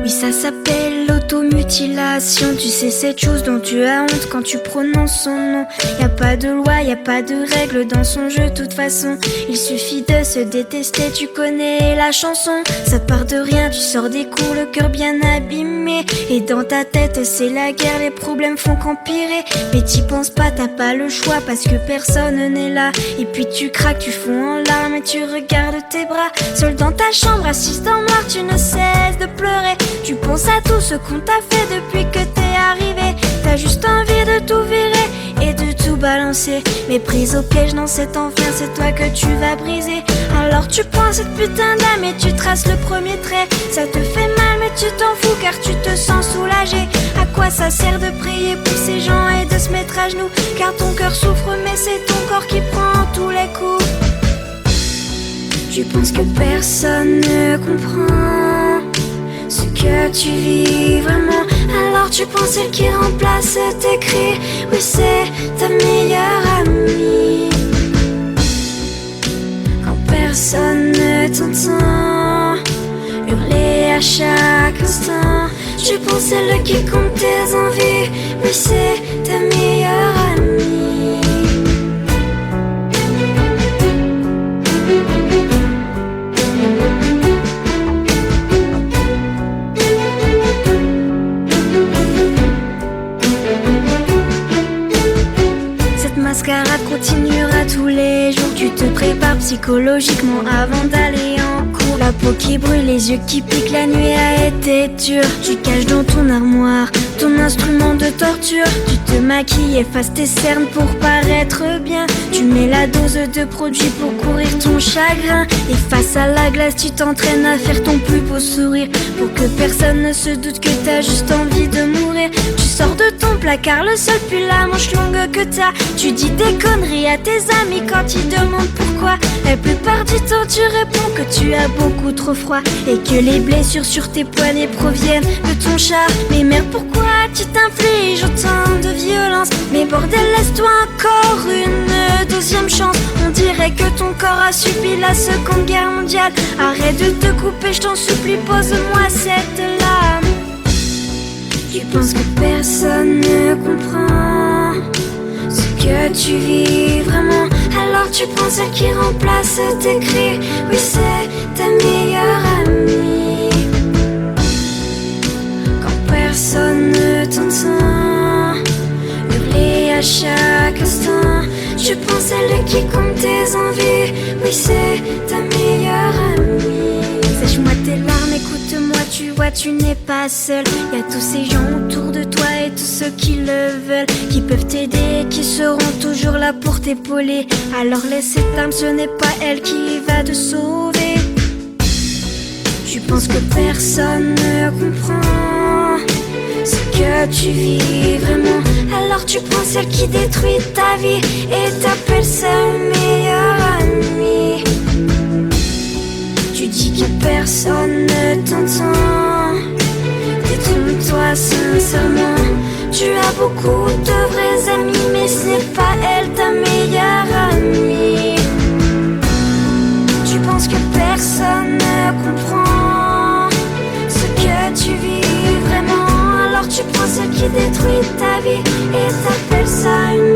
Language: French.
Oui, ça s'appelle l'automutilation. Tu sais, cette chose dont tu as honte quand tu prononces son nom. Y a pas de loi, y a pas de règles dans son jeu, de toute façon. Il suffit de se détester, tu connais la chanson. Ça part de rien, tu sors des cours, le cœur bien abîmé. Et dans ta tête, c'est la guerre, les problèmes font qu'empirer. Mais t'y penses pas, t'as pas le choix parce que personne n'est là. Et puis tu craques, tu fonds en larmes et tu regardes tes bras. Seul dans ta chambre, assise dans le noir, tu ne cesses de pleurer. Tu penses à tout ce qu'on t'a fait depuis que t'es arrivé. T'as juste envie de tout virer et de tout balancer. Mais prise au piège dans cet enfer, c'est toi que tu vas briser. Alors tu prends cette putain d'âme et tu traces le premier trait. Ça te fait mal mais tu t'en fous car tu te sens soulagé. À quoi ça sert de prier pour ces gens et de se mettre à genoux? Car ton cœur souffre mais c'est ton corps qui prend tous les coups. Tu penses que personne ne comprend ce que tu vis vraiment. Alors tu prends celle qui remplace tes cris. Oui, c'est ta meilleure amie. Quand personne ne t'entend hurler à chaque instant, tu prends celle qui compte tes envies. Oui, c'est ta meilleure amie. Mascarade continuera tous les jours. Tu te prépares psychologiquement avant d'aller en cours. La peau qui brûle, les yeux qui piquent, la nuit a été dure. Tu caches dans ton armoire ton instrument de torture. Tu te maquilles, effaces tes cernes pour paraître bien. Tu mets la dose de produit pour courir ton chagrin. Et face à la glace, tu t'entraînes à faire ton plus beau sourire pour que personne ne se doute que t'as juste envie de mourir. Tu sors de ton placard, le seul puis la manche longue que t'as. Tu dis des conneries à tes amis quand ils demandent pourquoi. La plupart du temps tu réponds que tu as beaucoup trop froid et que les blessures sur tes poignets proviennent de ton chat. Mais merde, pourquoi tu t'infliges autant de violence? Mais bordel, laisse-toi encore une deuxième chance. On dirait que ton corps a subi la Seconde Guerre mondiale. Arrête de te couper, je t'en supplie, pose-moi cette lame. Tu penses que personne ne comprend ce que tu vis vraiment. Alors tu prends celle qui remplace tes cris. Oui, c'est ta meilleure amie. Quand personne ne t'entend hurler à chaque instant, tu prends celle qui compte tes envies. Oui, c'est ta meilleure amie. Sèche-moi tes larmes, écoute-moi, tu vois, tu n'es pas seul. Y'a tous ces gens autour de toi et tous ceux qui le veulent, qui peuvent t'aider, qui seront toujours là pour t'épauler. Alors laisse cette âme, ce n'est pas elle qui va te sauver. Tu penses que personne ne comprend ce que tu vis vraiment. Alors tu prends celle qui détruit ta vie et t'appelles ça meilleure amie. Tu dis que personne ne t'entend. Détrompe-toi sincèrement. Tu as beaucoup de vrais amis, mais ce n'est pas elle ta meilleure amie. Tu penses que personne ne comprend ce que tu vis vraiment. Alors tu prends celle qui détruit ta vie et t'appelles ça une